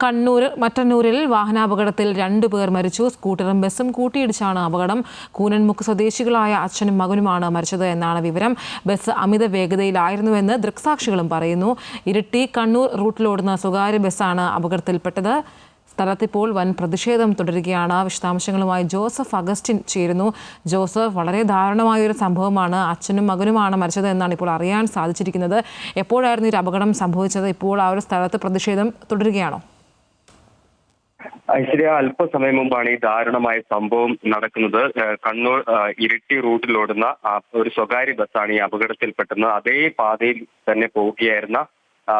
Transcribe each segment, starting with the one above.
കണ്ണൂർ മട്ടന്നൂരിൽ വാഹനാപകടത്തിൽ 2 പേർ മരിച്ചു. സ്കൂട്ടറും ബസും കൂട്ടിയിടിച്ചാണ് അപകടം. കൂനൻമുക്ക് സ്വദേശികളായ അച്ഛനും മകനുമാണ് മരിച്ചത് എന്നാണ് വിവരം. ബസ് അമിത വേഗതയിലായിരുന്നുവെന്ന് ദൃക്സാക്ഷികളും പറയുന്നു. ഇരിട്ടി കണ്ണൂർ റൂട്ടിലോടുന്ന സ്വകാര്യ ബസ്സാണ് അപകടത്തിൽപ്പെട്ടത്. സ്ഥലത്തിപ്പോൾ വൻ പ്രതിഷേധം തുടരുകയാണ്. വിശദാംശങ്ങളുമായി ജോസഫ് അഗസ്റ്റിൻ ചേരുന്നു. ജോസഫ്, വളരെ ദാരുണമായൊരു സംഭവമാണ്. അച്ഛനും മകനുമാണ് മരിച്ചത് എന്നാണ് ഇപ്പോൾ അറിയാൻ സാധിച്ചിരിക്കുന്നത്. എപ്പോഴായിരുന്നു ഈ അപകടം സംഭവിച്ചത്? ഇപ്പോൾ ആ ഒരു സ്ഥലത്ത് പ്രതിഷേധം തുടരുകയാണോ? ഐശ്വര്യ, അല്പസമയം മുമ്പാണ് ഈ ദാരുണമായ സംഭവം നടക്കുന്നത്. കണ്ണൂർ ഇരിട്ടി റൂട്ടിലോടുന്ന ഒരു സ്വകാര്യ ബസ്സാണ് ഈ അപകടത്തിൽപ്പെട്ടത്. അതേ പാതയിൽ തന്നെ പോവുകയായിരുന്ന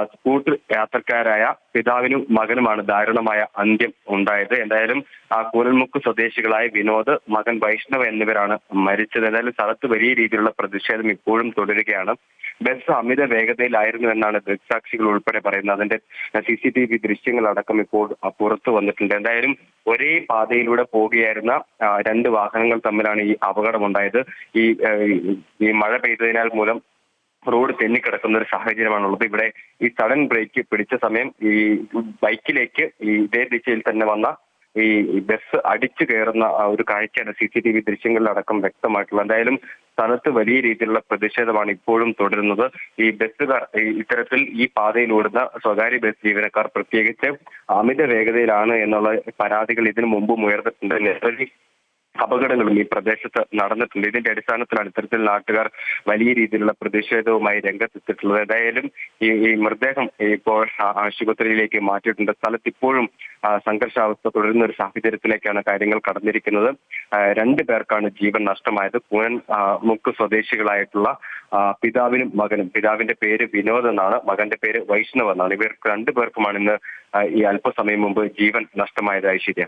സ്കൂട്ടർ യാത്രക്കാരായ പിതാവിനും മകനുമാണ് ദാരുണമായ അന്ത്യം ഉണ്ടായത്. എന്തായാലും കൂനൻമുക്ക് സ്വദേശികളായ വിനോദ്, മകൻ വൈഷ്ണവ് എന്നിവരാണ് മരിച്ചത്. എന്തായാലും സ്ഥലത്ത് വലിയ രീതിയിലുള്ള പ്രതിഷേധം ഇപ്പോഴും തുടരുകയാണ്. ബസ് അമിത വേഗതയിലായിരുന്നു എന്നാണ് ദൃക്സാക്ഷികൾ ഉൾപ്പെടെ പറയുന്നത്. അതിന്റെ CCTV ദൃശ്യങ്ങളടക്കം ഇപ്പോൾ പുറത്തു വന്നിട്ടുണ്ട്. എന്തായാലും ഒരേ പാതയിലൂടെ പോവുകയായിരുന്ന 2 വാഹനങ്ങൾ തമ്മിലാണ് ഈ അപകടമുണ്ടായത്. ഈ മഴ പെയ്തതിനാൽ മൂലം റോഡ് തെന്നിക്കിടക്കുന്ന ഒരു സാഹചര്യമാണുള്ളത്. ഇവിടെ ഈ സഡൻ ബ്രേക്ക് പിടിച്ച സമയം ഈ ബൈക്കിലേക്ക് ഇതേ ദിശയിൽ തന്നെ വന്ന ഈ ബസ് അടിച്ചു കയറുന്ന ഒരു കാഴ്ചയാണ് CCTV ദൃശ്യങ്ങളിലടക്കം വ്യക്തമായിട്ടുള്ളത്. എന്തായാലും സ്ഥലത്ത് വലിയ രീതിയിലുള്ള പ്രതിഷേധമാണ് ഇപ്പോഴും തുടരുന്നത്. ഈ ബസ്സുകാർ ഇത്തരത്തിൽ ഈ പാതയിലോടുന്ന സ്വകാര്യ ബസ് ജീവനക്കാർ പ്രത്യേകിച്ച് അമിത വേഗതയിലാണ് എന്നുള്ള പരാതികൾ ഇതിനു മുമ്പും ഉയർന്നിട്ടുണ്ട്. നിരവധി അപകടങ്ങളും ഈ പ്രദേശത്ത് നടന്നിട്ടുണ്ട്. ഇതിന്റെ അടിസ്ഥാനത്തിലാണ് ഇത്തരത്തിൽ നാട്ടുകാർ വലിയ രീതിയിലുള്ള പ്രതിഷേധവുമായി രംഗത്തെത്തിയിട്ടുള്ളത്. ഏതായാലും ഈ മൃതദേഹം ഇപ്പോൾ ആശുപത്രിയിലേക്ക് മാറ്റിയിട്ടുണ്ട്. സ്ഥലത്ത് ഇപ്പോഴും സംഘർഷാവസ്ഥ തുടരുന്ന ഒരു സാഹചര്യത്തിലേക്കാണ് കാര്യങ്ങൾ കടന്നിരിക്കുന്നത്. 2 പേർക്കാണ് ജീവൻ നഷ്ടമായത്. കൂനൻമുക്ക് സ്വദേശികളായിട്ടുള്ള പിതാവിനും മകനും. പിതാവിന്റെ പേര് വിനോദ് എന്നാണ്, മകന്റെ പേര് വൈഷ്ണവ് എന്നാണ്. ഇവർക്ക് 2 പേർക്കുമാണ് ഇന്ന് ഈ അല്പസമയം മുമ്പ് ജീവൻ നഷ്ടമായത്. ഐശ്വര്യ.